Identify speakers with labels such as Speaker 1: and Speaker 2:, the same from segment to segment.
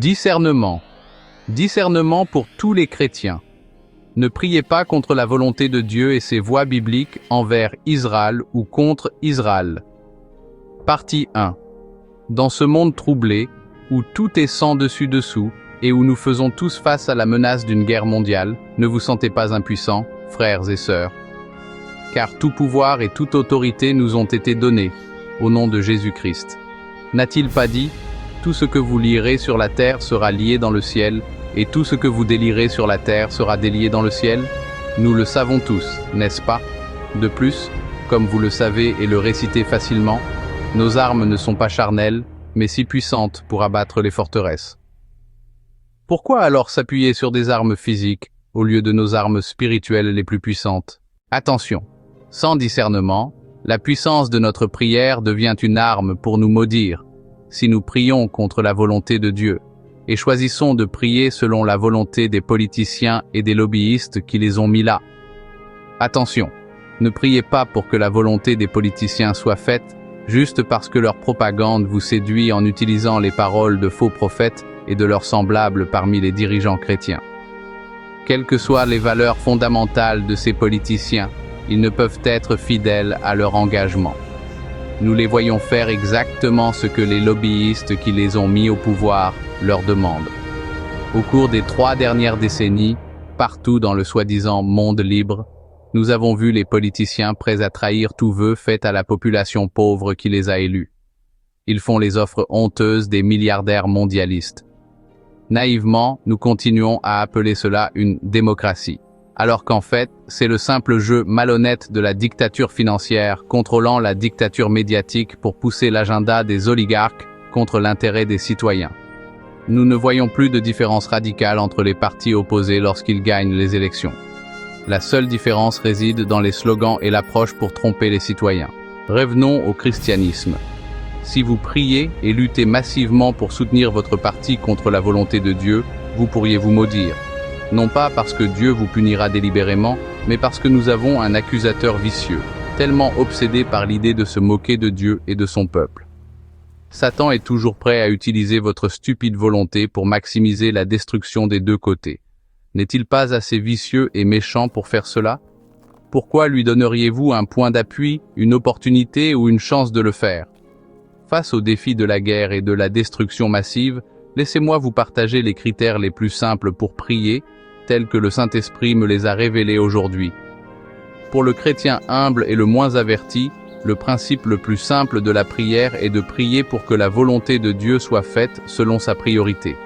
Speaker 1: Discernement. Discernement pour tous les chrétiens. Ne priez pas contre la volonté de Dieu et ses voies bibliques envers Israël ou contre Israël. Partie 1. Dans ce monde troublé, où tout est sans dessus-dessous, et où nous faisons tous face à la menace d'une guerre mondiale, ne vous sentez pas impuissants, frères et sœurs. Car tout pouvoir et toute autorité nous ont été donnés, au nom de Jésus-Christ. N'a-t-il pas dit « Tout ce que vous lierez sur la terre sera lié dans le ciel, et tout ce que vous délierez sur la terre sera délié dans le ciel ?» Nous le savons tous, n'est-ce pas? De plus, comme vous le savez et le récitez facilement, nos armes ne sont pas charnelles, mais si puissantes pour abattre les forteresses. Pourquoi alors s'appuyer sur des armes physiques, au lieu de nos armes spirituelles les plus puissantes? Attention, sans discernement, la puissance de notre prière devient une arme pour nous maudire, si nous prions contre la volonté de Dieu, et choisissons de prier selon la volonté des politiciens et des lobbyistes qui les ont mis là. Attention, ne priez pas pour que la volonté des politiciens soit faite, juste parce que leur propagande vous séduit en utilisant les paroles de faux prophètes et de leurs semblables parmi les dirigeants chrétiens. Quelles que soient les valeurs fondamentales de ces politiciens, ils ne peuvent être fidèles à leur engagement. Nous les voyons faire exactement ce que les lobbyistes qui les ont mis au pouvoir leur demandent. Au cours des 3 dernières décennies, partout dans le soi-disant monde libre, nous avons vu les politiciens prêts à trahir tout vœu fait à la population pauvre qui les a élus. Ils font les offres honteuses des milliardaires mondialistes. Naïvement, nous continuons à appeler cela une démocratie, alors qu'en fait, c'est le simple jeu malhonnête de la dictature financière contrôlant la dictature médiatique pour pousser l'agenda des oligarques contre l'intérêt des citoyens. Nous ne voyons plus de différence radicale entre les partis opposés lorsqu'ils gagnent les élections. La seule différence réside dans les slogans et l'approche pour tromper les citoyens. Revenons au christianisme. Si vous priez et luttez massivement pour soutenir votre parti contre la volonté de Dieu, vous pourriez vous maudire. Non pas parce que Dieu vous punira délibérément, mais parce que nous avons un accusateur vicieux, tellement obsédé par l'idée de se moquer de Dieu et de son peuple. Satan est toujours prêt à utiliser votre stupide volonté pour maximiser la destruction des deux côtés. N'est-il pas assez vicieux et méchant pour faire cela? Pourquoi lui donneriez-vous un point d'appui, une opportunité ou une chance de le faire? Face au défi de la guerre et de la destruction massive, laissez-moi vous partager les critères les plus simples pour prier, tels que le Saint-Esprit me les a révélés aujourd'hui. Pour le chrétien humble et le moins averti, le principe le plus simple de la prière est de prier pour que la volonté de Dieu soit faite selon sa priorité.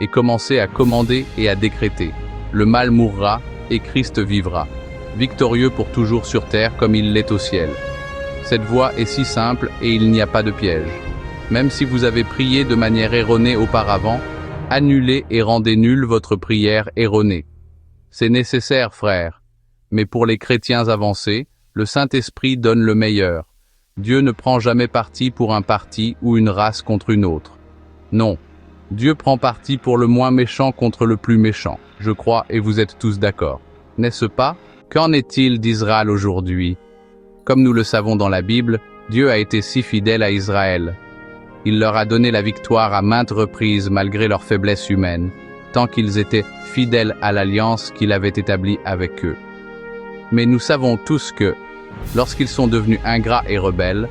Speaker 1: Et commencer à commander et à décréter. Le mal mourra et Christ vivra, victorieux pour toujours sur terre comme il l'est au ciel. Cette voie est si simple et il n'y a pas de piège. Même si vous avez prié de manière erronée auparavant, annulez et rendez nulle votre prière erronée. C'est nécessaire, frères. Mais pour les chrétiens avancés, le Saint-Esprit donne le meilleur. Dieu ne prend jamais parti pour un parti ou une race contre une autre. Non. Dieu prend parti pour le moins méchant contre le plus méchant. Je crois et vous êtes tous d'accord. N'est-ce pas? Qu'en est-il d'Israël aujourd'hui? Comme nous le savons dans la Bible, Dieu a été si fidèle à Israël. Il leur a donné la victoire à maintes reprises malgré leur faiblesse humaine, tant qu'ils étaient fidèles à l'alliance qu'il avait établie avec eux. Mais nous savons tous que, lorsqu'ils sont devenus ingrats et rebelles,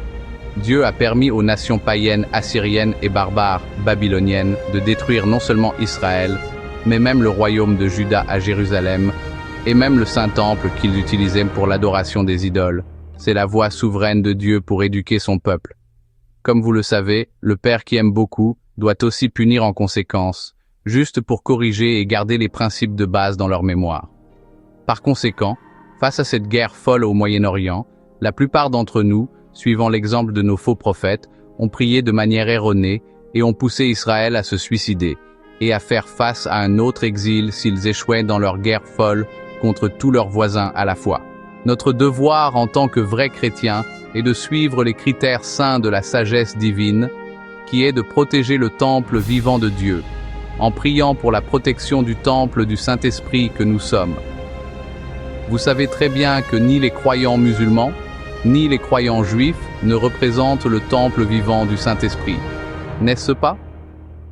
Speaker 1: Dieu a permis aux nations païennes, assyriennes et barbares babyloniennes de détruire non seulement Israël, mais même le royaume de Juda à Jérusalem, et même le Saint-Temple qu'ils utilisaient pour l'adoration des idoles. C'est la voie souveraine de Dieu pour éduquer son peuple. Comme vous le savez, le Père qui aime beaucoup doit aussi punir en conséquence, juste pour corriger et garder les principes de base dans leur mémoire. Par conséquent, face à cette guerre folle au Moyen-Orient, la plupart d'entre nous, suivant l'exemple de nos faux prophètes, ont prié de manière erronée et ont poussé Israël à se suicider et à faire face à un autre exil s'ils échouaient dans leur guerre folle contre tous leurs voisins à la fois. Notre devoir en tant que vrais chrétiens est de suivre les critères saints de la sagesse divine, qui est de protéger le temple vivant de Dieu, en priant pour la protection du temple du Saint-Esprit que nous sommes. Vous savez très bien que ni les croyants musulmans, ni les croyants juifs ne représentent le temple vivant du Saint-Esprit. N'est-ce pas?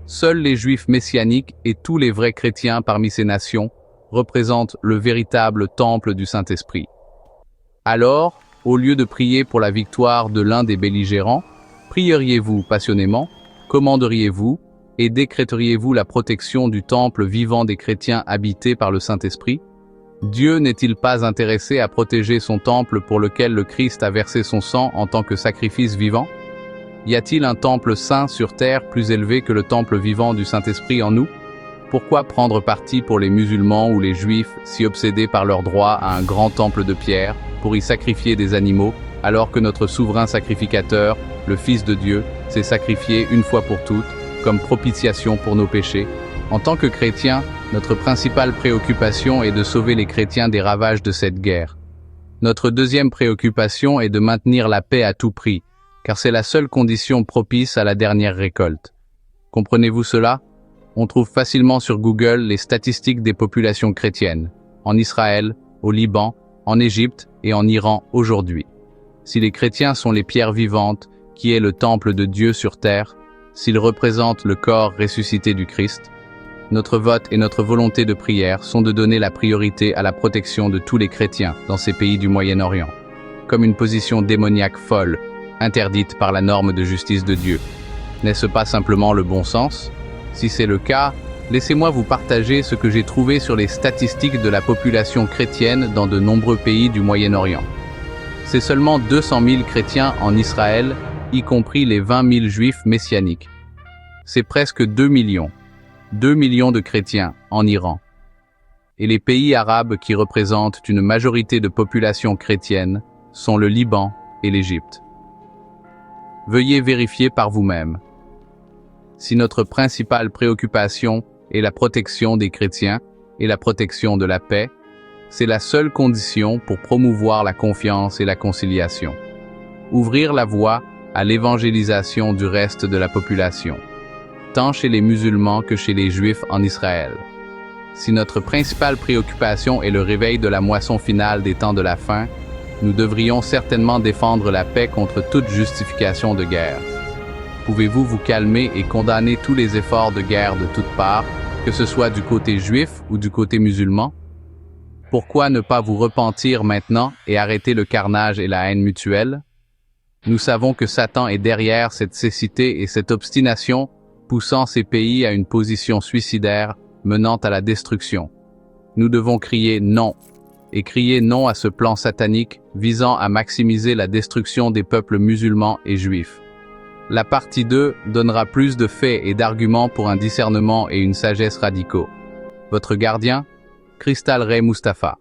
Speaker 1: Seuls les Juifs messianiques et tous les vrais chrétiens parmi ces nations représentent le véritable temple du Saint-Esprit. Alors, au lieu de prier pour la victoire de l'un des belligérants, prieriez-vous passionnément, commanderiez-vous et décréteriez-vous la protection du temple vivant des chrétiens habités par le Saint-Esprit? Dieu n'est-il pas intéressé à protéger son temple pour lequel le Christ a versé son sang en tant que sacrifice vivant? Y a-t-il un temple saint sur terre plus élevé que le temple vivant du Saint-Esprit en nous? Pourquoi prendre parti pour les musulmans ou les juifs si obsédés par leur droit à un grand temple de pierre pour y sacrifier des animaux alors que notre souverain sacrificateur, le Fils de Dieu, s'est sacrifié une fois pour toutes comme propitiation pour nos péchés? En tant que chrétiens, notre principale préoccupation est de sauver les chrétiens des ravages de cette guerre. Notre deuxième préoccupation est de maintenir la paix à tout prix, car c'est la seule condition propice à la dernière récolte. Comprenez-vous cela? On trouve facilement sur Google les statistiques des populations chrétiennes, en Israël, au Liban, en Égypte et en Iran aujourd'hui. Si les chrétiens sont les pierres vivantes, qui est le temple de Dieu sur terre, s'ils représentent le corps ressuscité du Christ, notre vote et notre volonté de prière sont de donner la priorité à la protection de tous les chrétiens dans ces pays du Moyen-Orient, comme une position démoniaque folle, interdite par la norme de justice de Dieu. N'est-ce pas simplement le bon sens? Si c'est le cas, laissez-moi vous partager ce que j'ai trouvé sur les statistiques de la population chrétienne dans de nombreux pays du Moyen-Orient. C'est seulement 200 000 chrétiens en Israël, y compris les 20 000 juifs messianiques. C'est presque 2 millions. 2 millions de chrétiens en Iran. Et les pays arabes qui représentent une majorité de population chrétienne sont le Liban et l'Égypte. Veuillez vérifier par vous-même. Si notre principale préoccupation est la protection des chrétiens et la protection de la paix, c'est la seule condition pour promouvoir la confiance et la conciliation. Ouvrir la voie à l'évangélisation du reste de la population, tant chez les musulmans que chez les juifs en Israël. Si notre principale préoccupation est le réveil de la moisson finale des temps de la fin, nous devrions certainement défendre la paix contre toute justification de guerre. Pouvez-vous vous calmer et condamner tous les efforts de guerre de toutes parts, que ce soit du côté juif ou du côté musulman? Pourquoi ne pas vous repentir maintenant et arrêter le carnage et la haine mutuelle? Nous savons que Satan est derrière cette cécité et cette obstination, poussant ces pays à une position suicidaire menant à la destruction. Nous devons crier non, et crier non à ce plan satanique visant à maximiser la destruction des peuples musulmans et juifs. La partie 2 donnera plus de faits et d'arguments pour un discernement et une sagesse radicaux. Votre gardien, Crystal Ray Mustafa.